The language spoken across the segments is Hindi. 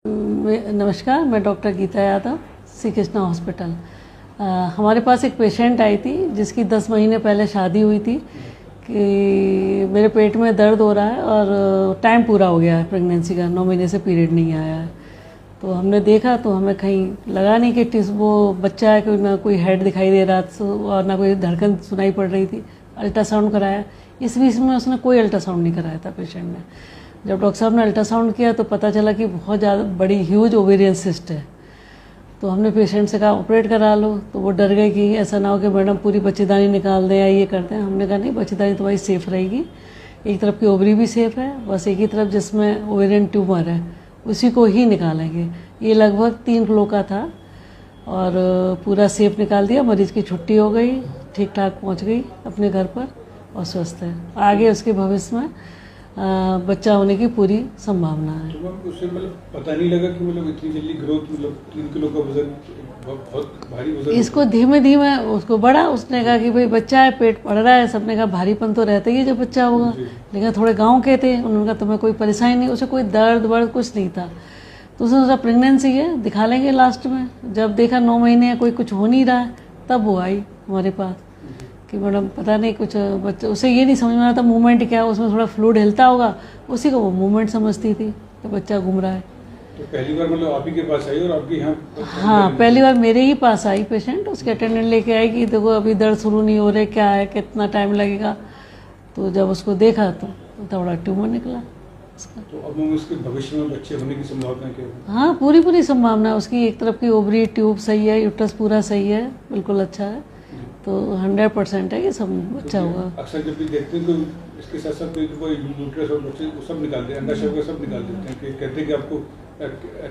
नमस्कार, मैं डॉक्टर गीता यादव, श्री कृष्णा हॉस्पिटल। हमारे पास एक पेशेंट आई थी जिसकी 10 महीने पहले शादी हुई थी कि मेरे पेट में दर्द हो रहा है और टाइम पूरा हो गया है प्रेगनेंसी का, 9 महीने से पीरियड नहीं आया है। तो हमने देखा तो हमें कहीं लगा नहीं कि वो बच्चा है, कि ना कोई हेड दिखाई दे रहा था और ना कोई धड़कन सुनाई पड़ रही थी। अल्ट्रासाउंड कराया, इस बीच में उसने कोई अल्ट्रासाउंड नहीं कराया था पेशेंट ने। जब डॉक्टर साहब ने अल्ट्रासाउंड किया तो पता चला कि बहुत ज़्यादा बड़ी ह्यूज ओवेरियन सिस्ट है। तो हमने पेशेंट से कहा ऑपरेट करा लो, तो वो डर गए कि ऐसा ना हो कि मैडम पूरी बच्चेदानी निकाल दें या ये करते हैं। हमने कहा नहीं, बच्चेदानी तुम्हारी सेफ़ रहेगी, एक तरफ की ओवरी भी सेफ़ है, बस एक ही तरफ जिसमें ओवेरियन ट्यूमर है उसी को ही निकालेंगे। ये लगभग 3 किलो का था और पूरा सेफ निकाल दिया। मरीज की छुट्टी हो गई, ठीक ठाक पहुँच गई अपने घर पर और स्वस्थ है। आगे उसके भविष्य में बच्चा होने की पूरी संभावना है। तो उससे मतलब पता नहीं लगा कि मतलब इतनी जल्दी ग्रोथ, मतलब 3 किलो का वजन, बहुत भारी वजन। इसको धीमे धीमे उसको बढ़ा। उसने कहा कि भाई बच्चा है, पेट बढ़ रहा है। सबने कहा भारीपन तो रहता ही है जब बच्चा होगा, लेकिन थोड़े गांव के थे, उन्होंने कहा तुम्हें कोई परेशानी नहीं, उसे कोई दर्द वर्द कुछ नहीं था। तो उसने सोचा प्रेगनेंसी है, दिखा लेंगे लास्ट में। जब देखा 9 महीने है, कोई कुछ हो नहीं रहा है, तब वो आई हमारे पास कि मैडम पता नहीं कुछ बच्चे, उसे ये नहीं समझ में आता मूवमेंट क्या है, उसमें थोड़ा फ्लूइड हिलता होगा, उसी को वो मूवमेंट समझती थी कि बच्चा घूम रहा है। तो पहली बार मतलब आप ही के पास आई और आपके यहाँ? हाँ, पहली बार मेरे ही पास आई पेशेंट। उसके अटेंडेंट लेके आई कि देखो अभी दर्द शुरू नहीं हो रहे, क्या है, कितना टाइम लगेगा। तो जब उसको देखा तो थोड़ा ट्यूमर निकला उसका। तो अब हम उसके भविष्य में बच्चे होने की संभावना क्या है? हाँ, पूरी संभावना है उसकी। एक तरफ की ओवरी ट्यूब सही है, यूट्रस पूरा सही है, बिल्कुल अच्छा है। तो 100% है कि सब बच्चा होगा। अक्सर जब भी देखते हैं तो इसके साथ साथ कोई यूट्रस और बच्चे सब निकालते हैं, अंडाशय वगैरह सब निकाल देते हैं कि कहते हैं कि आपको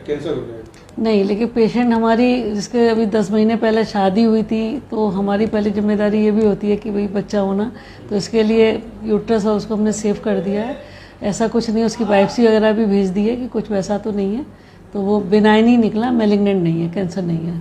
कैंसर हो जाएगा। नहीं, लेकिन पेशेंट हमारी जिसके अभी 10 महीने पहले शादी हुई थी, तो हमारी पहली जिम्मेदारी ये भी होती है कि भाई बच्चा होना, तो इसके लिए यूट्रस और उसको हमने सेव कर दिया है। ऐसा कुछ नहीं, उसकी बायोप्सी वगैरह भी भेज दी है कि कुछ वैसा तो नहीं है। तो वो बिनाइन ही निकला, मैलिग्नेंट नहीं है, कैंसर नहीं है।